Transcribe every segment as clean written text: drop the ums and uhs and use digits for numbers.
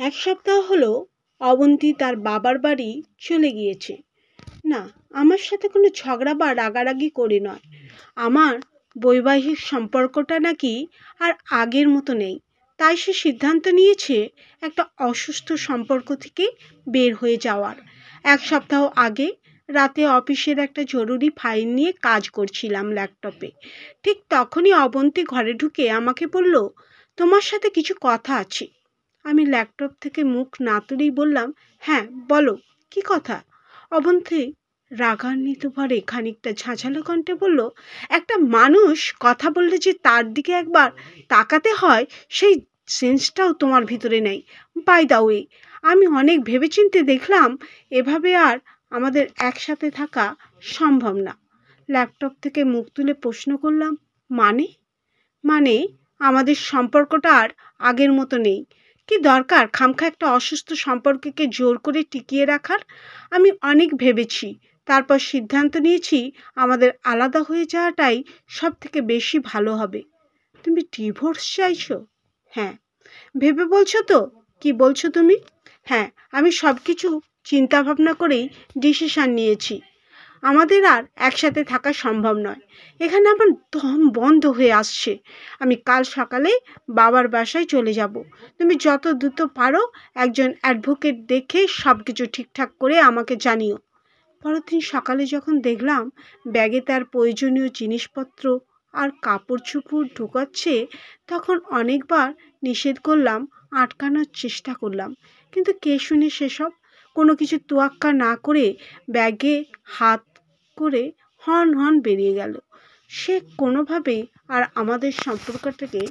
এক সপ্তাহ হলো অবন্তী তার বাবার বাড়ি চলে গিয়েছে। না, আমার সাথে কোনো ঝগড়া বা রাগারাগি করে নয়। আমার বৈবাহিক সম্পর্কটা নাকি আর আগের মতো নেই, তাই সে সিদ্ধান্ত নিয়েছে একটা অসুস্থ সম্পর্ক থেকে বের হয়ে যাওয়ার। এক সপ্তাহ আগে রাতে অফিসের একটা জরুরি ফাইল নিয়ে কাজ করছিলাম ল্যাপটপে। ঠিক তখনই অবন্তী ঘরে ঢুকে আমাকে বলল, তোমার সাথে কিছু কথা আছে। আমি ল্যাপটপ থেকে মুখ না তুলেই বললাম, হ্যাঁ বলো, কি কথা? অবন্তী রাগান্বিত ভরে খানিকটা ঝাঁঝালো কণ্ঠে বলল, একটা মানুষ কথা বললে যে তার দিকে একবার তাকাতে হয়, সেই সেন্সটাও তোমার ভিতরে নেই। বাই দা ওয়ে, আমি অনেক ভেবেচিন্তে দেখলাম এভাবে আর আমাদের একসাথে থাকা সম্ভব না। ল্যাপটপ থেকে মুখ তুলে প্রশ্ন করলাম, মানে? মানে আমাদের সম্পর্কটা আর আগের মতো নেই। কি দরকার খামখা একটা অসুস্থ সম্পর্ককে জোর করে টিকিয়ে রাখার? আমি অনেক ভেবেছি, তারপর সিদ্ধান্ত নিয়েছি আমাদের আলাদা হয়ে যাওয়াটাই সব থেকে বেশি ভালো হবে। তুমি ডিভোর্স চাইছো? হ্যাঁ। ভেবে বলছো তো? কি বলছো তুমি? হ্যাঁ, আমি সব কিছু চিন্তা ভাবনা করেই ডিসিশন নিয়েছি। আমাদের আর একসাথে থাকা সম্ভব নয়। এখানে আমার দম বন্ধ হয়ে আসছে। আমি কাল সকালে বাবার বাসায় চলে যাব। তুমি যত দ্রুত পারো একজন অ্যাডভোকেট দেখে সব কিছু ঠিকঠাক করে আমাকে জানিও। পরের দিন সকালে যখন দেখলাম ব্যাগে তার প্রয়োজনীয় জিনিসপত্র আর কাপড় চোপড় ঢোকাচ্ছে, তখন অনেকবার নিষেধ করলাম, আটকানোর চেষ্টা করলাম, কিন্তু কে শুনে সেসব? কোনো কিছু তোয়াক্কা না করে ব্যাগে হাত করে হন হন বেরিয়ে গেল। সে কোনোভাবেই আর আমাদের সম্পর্কটাকে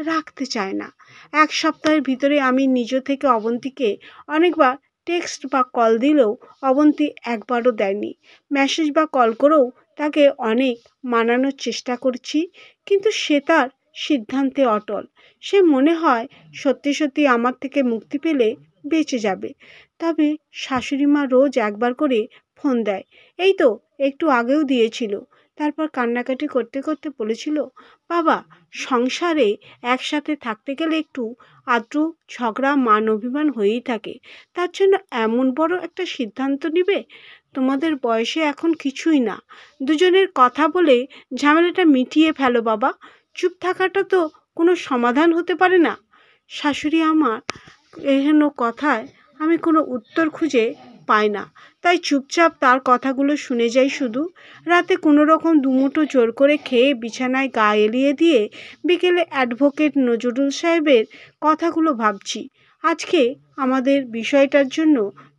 রাখতে চায় না। এক সপ্তাহের ভিতরে আমি নিজ থেকে অবন্তীকে অনেকবার টেক্সট বা কল দিলেও অবন্তী একবারও দেয়নি। মেসেজ বা কল করেও তাকে অনেক মানানোর চেষ্টা করছি, কিন্তু সে তার সিদ্ধান্তে অটল। সে মনে হয় সত্যি সত্যি আমার থেকে মুক্তি পেলে বেঁচে যাবে। তবে শাশুড়ি মা রোজ একবার করে ফোন দেয়, এই তো একটু আগেও দিয়েছিল। তারপর কান্নাকাটি করতে করতে বলেছিল, বাবা, সংসারে একসাথে থাকতে গেলে একটু আদ্র ঝগড়া মান অভিমান হয়েই থাকে, তার জন্য এমন বড় একটা সিদ্ধান্ত নিবে? তোমাদের বয়সে এখন কিছুই না, দুজনের কথা বলে ঝামেলাটা মিটিয়ে ফেলো বাবা। চুপ থাকাটা তো কোনো সমাধান হতে পারে না। শাশুড়ি আমার এহেন কথায় আমি কোনো উত্তর খুঁজে পাই না, তাই চুপচাপ তার কথাগুলো শুনে যাই শুধু। রাতে কোনো রকম দুমুঠো জোর করে খেয়ে বিছানায় গা এলিয়ে দিয়ে বিকেলে অ্যাডভোকেট নজরুল সাহেবের কথাগুলো ভাবছি। আজকে আমাদের বিষয়টার জন্য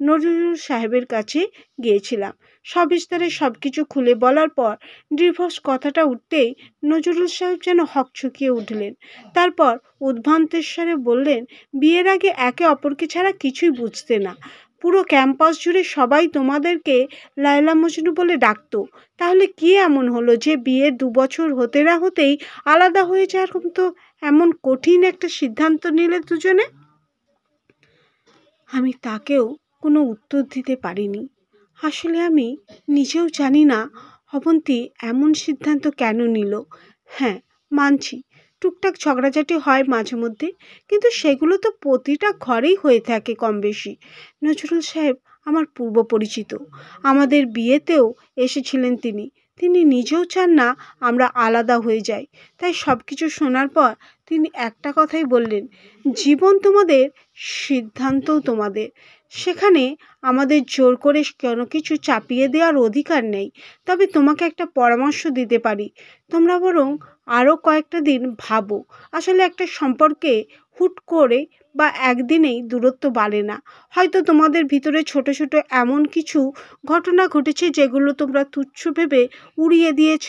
নজরুল সাহেবের কাছে গিয়েছিলাম। সবিস্তারে সব কিছু খুলে বলার পর ডিভোর্স কথাটা উঠতেই নজরুল সাহেব যেন হকচকিয়ে উঠলেন। তারপর উদ্ভ্রান্তেশ্বরে বললেন, বিয়ের আগে একে অপরকে ছাড়া কিছুই বুঝতে না। পুরো ক্যাম্পাস জুড়ে সবাই তোমাদেরকে লায়লা মজনু বলে ডাকতো। তাহলে কি এমন হলো যে বিয়ের 2 বছর হতে না হতেই আলাদা হয়ে যাওয়ার তো এমন কঠিন একটা সিদ্ধান্ত নিলে দুজনে? আমি তাকেও কোনো উত্তর দিতে পারিনি। আসলে আমি নিজেও জানি না অবন্তী এমন সিদ্ধান্ত কেন নিল। হ্যাঁ, মানছি টুকটাক ঝগড়াঝাটি হয় মাঝে মধ্যে, কিন্তু সেগুলো তো প্রতিটা ঘরেই হয়ে থাকে কম বেশি। নজরুল সাহেব আমার পূর্ব পরিচিত, আমাদের বিয়েতেও এসেছিলেন তিনি। তিনি নিজেও চান না আমরা আলাদা হয়ে যাই। তাই সব কিছু শোনার পর তিনি একটা কথাই বললেন, জীবন তোমাদের, সিদ্ধান্তও তোমাদের। সেখানে আমাদের জোর করে কোনো কিছু চাপিয়ে দেওয়ার অধিকার নেই। তবে তোমাকে একটা পরামর্শ দিতে পারি, তোমরা বরং আরও কয়েকটা দিন ভাবো। আসলে একটা সম্পর্কে হুট করে বা একদিনেই দূরত্ব বাড়ে না। হয়তো তোমাদের ভিতরে ছোট ছোট এমন কিছু ঘটনা ঘটেছে যেগুলো তোমরা তুচ্ছ ভেবে উড়িয়ে দিয়েছ,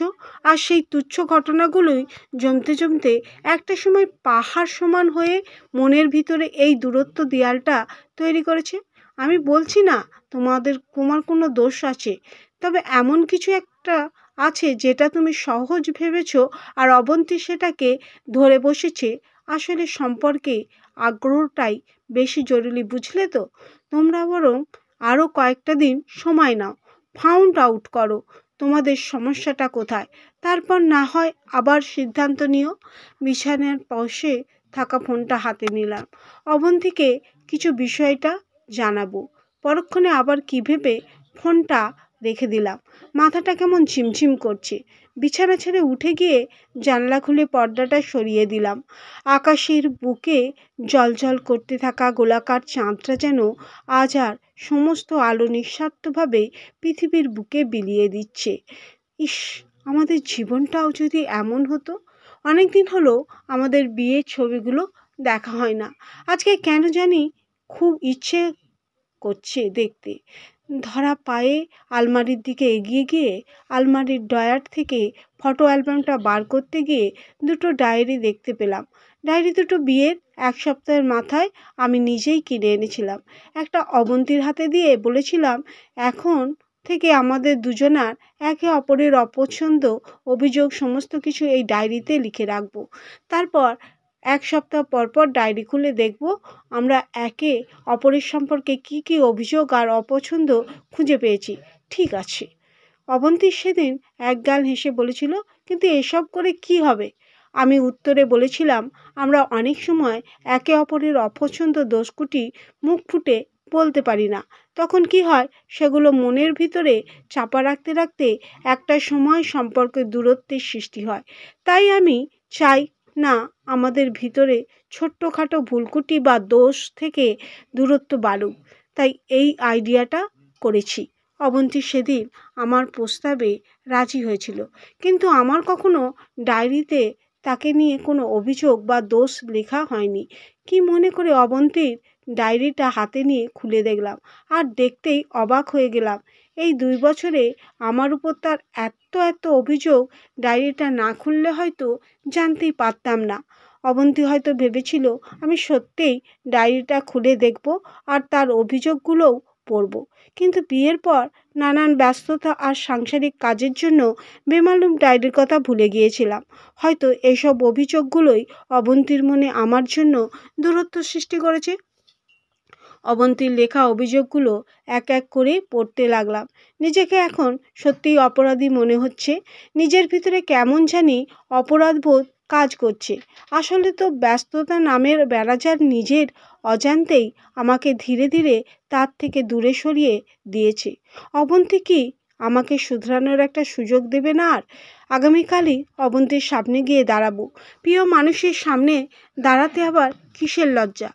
আর সেই তুচ্ছ ঘটনাগুলোই জমতে জমতে একটা সময় পাহাড় সমান হয়ে মনের ভিতরে এই দূরত্ব দেয়ালটা তৈরি করেছে। আমি বলছি না তোমার কোনো দোষ আছে, তবে এমন কিছু একটা আছে যেটা তুমি সহজ ভেবেছো আর অবন্তী সেটাকে ধরে বসেছে। আসলে সম্পর্কে আগ্রহটাই বেশি জরুরি, বুঝলে তো? তোমরা বরং আরও কয়েকটা দিন সময় নাও, ফাউন্ড আউট করো তোমাদের সমস্যাটা কোথায়, তারপর না হয় আবার সিদ্ধান্ত নিও। বিছানার পাশে থাকা ফোনটা হাতে নিলাম। অবন্তীকে কিছু বিষয়টা জানাবো। পরক্ষণে আবার কি ভেবে ফোনটা রেখে দিলাম। মাথাটা কেমন ঝিমঝিম করছে। বিছানা ছেড়ে উঠে গিয়ে জানলা খুলে পর্দাটা সরিয়ে দিলাম। আকাশের বুকে জ্বলজ্বল করতে থাকা গোলাকার চাঁদটা যেন আজ আর সমস্ত আলো নিঃস্বার্থভাবে পৃথিবীর বুকে বিলিয়ে দিচ্ছে। ইস, আমাদের জীবনটাও যদি এমন হতো। অনেক দিন হলো আমাদের বিয়ের ছবিগুলো দেখা হয় না। আজকে কেন জানি খুব ইচ্ছে করছে দেখতে। ধরা পায়ে আলমারির দিকে এগিয়ে গিয়ে আলমারির ড্রয়ার থেকে ফটো অ্যালবামটা বার করতে গিয়ে দুটো ডায়েরি দেখতে পেলাম। ডায়েরি দুটো বিয়ের 1 সপ্তাহের মাথায় আমি নিজেই কিনে এনেছিলাম। একটা অবন্তীর হাতে দিয়ে বলেছিলাম, এখন থেকে আমাদের দুজনার একে অপরের অপছন্দ, অভিযোগ সমস্ত কিছু এই ডায়েরিতে লিখে রাখবো। তারপর 1 সপ্তাহ পর পর ডায়েরি খুলে দেখব আমরা একে অপরের সম্পর্কে কি কি অভিযোগ আর অপছন্দ খুঁজে পেয়েছি। ঠিক আছে। অবন্তী সেদিন একগাল হেসে বলেছিল, কিন্তু এসব করে কি হবে? আমি উত্তরে বলেছিলাম, আমরা অনেক সময় একে অপরের অপছন্দ দোষকুটি মুখ ফুটে বলতে পারি না। তখন কি হয়, সেগুলো মনের ভিতরে চাপা রাখতে রাখতে একটা সময় সম্পর্কের দূরত্বের সৃষ্টি হয়। তাই আমি চাই না আমাদের ভিতরে ছোট্টখাটো ভুলকুটি বা দোষ থেকে দূরত্ব বাড়ুক। তাই এই আইডিয়াটা করেছি। অবন্তী সেদিন আমার প্রস্তাবে রাজি হয়েছিল, কিন্তু আমার কখনো ডায়েরিতে তাকে নিয়ে কোনো অভিযোগ বা দোষ লেখা হয়নি। কি মনে করে অবন্তীর ডায়েরিটা হাতে নিয়ে খুলে দেখলাম, আর দেখতেই অবাক হয়ে গেলাম। এই 2 বছরে আমার উপর তার এত এত অভিযোগ, ডায়েরিটা না খুললে হয়তো জানতেই পারতাম না। অবন্তী হয়তো ভেবেছিল আমি সত্যিই ডায়েরিটা খুলে দেখব আর তার অভিযোগগুলোও পড়ব। কিন্তু বিয়ের পর নানান ব্যস্ততা আর সাংসারিক কাজের জন্য বেমালুম ডায়েরির কথা ভুলে গিয়েছিলাম। হয়তো এসব অভিযোগগুলোই অবন্তীর মনে আমার জন্য দূরত্ব সৃষ্টি করেছে। অবন্তীর লেখা অভিযোগগুলো এক এক করে পড়তে লাগলাম। নিজেকে এখন সত্যিই অপরাধী মনে হচ্ছে। নিজের ভিতরে কেমন জানি অপরাধবোধ কাজ করছে। আসলে তো ব্যস্ততা নামের বেড়াজাল নিজের অজান্তেই আমাকে ধীরে ধীরে তার থেকে দূরে সরিয়ে দিয়েছে। অবন্তী কি আমাকে শুধরানোর একটা সুযোগ দেবে না? আর আগামীকালই অবন্তীর সামনে গিয়ে দাঁড়াবো। প্রিয় মানুষের সামনে দাঁড়াতে আবার কিসের লজ্জা?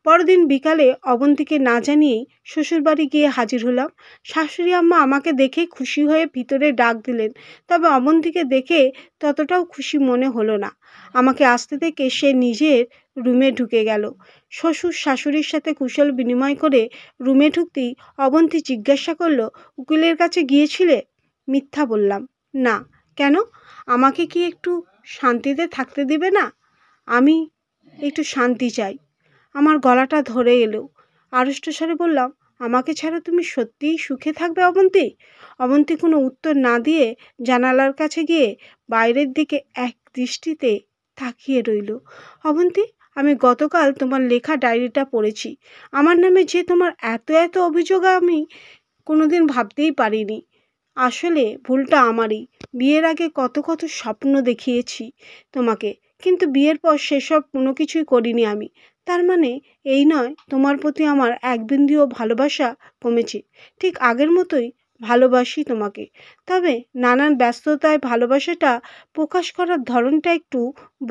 পরদিন বিকালে অবন্তীকে না জানিয়েই শ্বশুরবাড়ি গিয়ে হাজির হলাম। শাশুড়ি আম্মা আমাকে দেখে খুশি হয়ে ভিতরে ডাক দিলেন, তবে অবন্তীকে দেখে ততটাও খুশি মনে হলো না। আমাকে আসতে দেখে সে নিজের রুমে ঢুকে গেল। শ্বশুর শাশুড়ির সাথে কুশল বিনিময় করে রুমে ঢুকতেই অবন্তী জিজ্ঞাসা করলো, উকিলের কাছে গিয়েছিলে? মিথ্যা বললাম। না। কেন? আমাকে কি একটু শান্তিতে থাকতে দিবে না? আমি একটু শান্তি চাই। আমার গলাটা ধরে এলো। আড়ষ্ট স্বরে বললাম, আমাকে ছাড়া তুমি সত্যিই সুখে থাকবে অবন্তী? অবন্তী কোনো উত্তর না দিয়ে জানালার কাছে গিয়ে বাইরের দিকে এক দৃষ্টিতে তাকিয়ে রইল। অবন্তী, আমি গতকাল তোমার লেখা ডায়েরিটা পড়েছি। আমার নামে যে তোমার এত এত অভিযোগ আমি কোনোদিন ভাবতেই পারিনি। আসলে ভুলটা আমারই। বিয়ের আগে কত কত স্বপ্ন দেখিয়েছি তোমাকে, কিন্তু বিয়ের পর সেসব কোনো কিছুই করিনি আমি। তার মানে এই নয় তোমার প্রতি আমার এক বিন্দুও ভালোবাসা কমেছে। ঠিক আগের মতোই ভালোবাসি তোমাকে। তবে নানান ব্যস্ততায় ভালোবাসাটা প্রকাশ করার ধরনটা একটু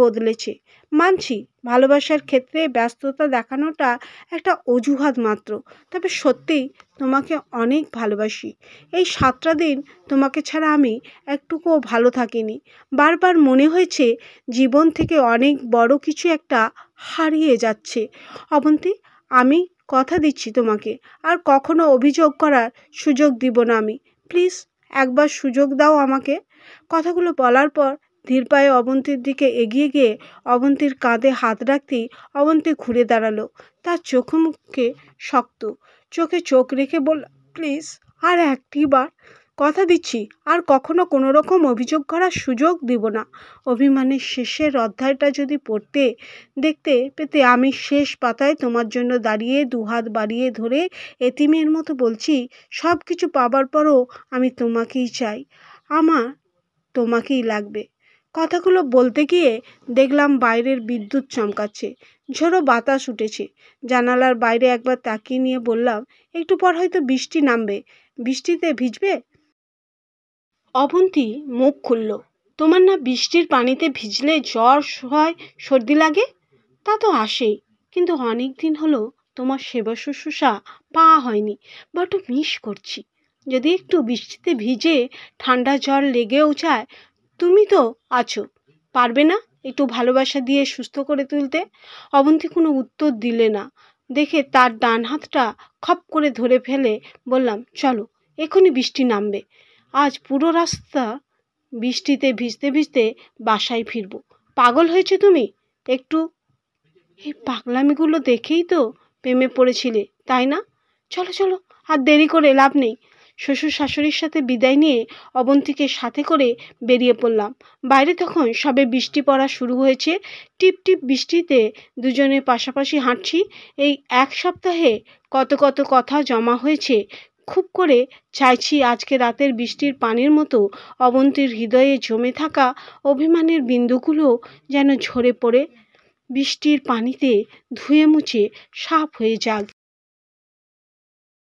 বদলেছে। মানছি, ভালোবাসার ক্ষেত্রে ব্যস্ততা দেখানোটা একটা অজুহাত মাত্র। তবে সত্যিই তোমাকে অনেক ভালোবাসি। এই 7টা দিন তোমাকে ছাড়া আমি একটুকুও ভালো থাকিনি। বারবার মনে হয়েছে জীবন থেকে অনেক বড় কিছু একটা হারিয়ে যাচ্ছে। অবন্তী, আমি কথা দিচ্ছি তোমাকে আর কখনো অভিযোগ করার সুযোগ দিব না আমি। প্লিজ একবার সুযোগ দাও আমাকে। কথাগুলো বলার পর ধীর পায়ে অবন্তীর দিকে এগিয়ে গিয়ে অবন্তীর কাঁধে হাত রাখতেই অবন্তী ঘুরে দাঁড়ালো। তার চোখ মুখে শক্ত। চোখে চোখ রেখে বলল, প্লিজ আর একটিবার কথা দিচ্ছি আর কখনো কোনো রকম অভিযোগ করার সুযোগ দিব না। অভিমানের শেষের অধ্যায়টা যদি পড়তে দেখতে পেতে আমি শেষ পাতায় তোমার জন্য দাঁড়িয়ে দুহাত বাড়িয়ে ধরে এতিমের মতো বলছি, সব কিছু পাবার পরও আমি তোমাকেই চাই। আমার তোমাকেই লাগবে। কথাগুলো বলতে গিয়ে দেখলাম বাইরের বিদ্যুৎ চমকাচ্ছে, ঝোড়ো বাতাস উঠেছে। জানালার বাইরে একবার তাকিয়ে নিয়ে বললাম, একটু পর হয়তো বৃষ্টি নামবে, বৃষ্টিতে ভিজবে? অবন্তী মুখ খুলল। তোমার না বৃষ্টির পানিতে ভিজলে জ্বর হয়, সর্দি লাগে? তা তো আসেই, কিন্তু অনেক দিন হলো তোমার সেবা শুশ্রূষা পাওয়া হয়নি, বড্ড মিস করছি। যদি একটু বৃষ্টিতে ভিজে ঠান্ডা জ্বর লেগেও যায়, তুমি তো আছো, পারবে না একটু ভালোবাসা দিয়ে সুস্থ করে তুলতে? অবন্তী কোনো উত্তর দিলে না দেখে তার ডান হাতটা খপ করে ধরে ফেলে বললাম, চলো, এখনই বৃষ্টি নামবে। আজ পুরো রাস্তা বৃষ্টিতে ভিজতে ভিজতে বাসায় ফিরবো। পাগল হয়েছে তুমি একটু? এই পাগলামিগুলো দেখেই তো প্রেমে পড়েছিলে, তাই না? চলো চলো, আর দেরি করে লাভ নেই। শ্বশুর শাশুড়ির সাথে বিদায় নিয়ে অবন্তীকে সাথে করে বেরিয়ে পড়লাম। বাইরে তখন সবে বৃষ্টি পড়া শুরু হয়েছে। টিপ টিপ বৃষ্টিতে দুজনে পাশাপাশি হাঁটছি। এই এক সপ্তাহে কত কত কথা জমা হয়েছে, খুব করে চাইছি আজকে রাতের বৃষ্টির পানির মতো অবন্তীর হৃদয়ে জমে থাকা অভিমানের বিন্দুগুলো যেন ঝরে পড়ে বৃষ্টির পানিতে ধুয়ে মুছে সাফ হয়ে যাক।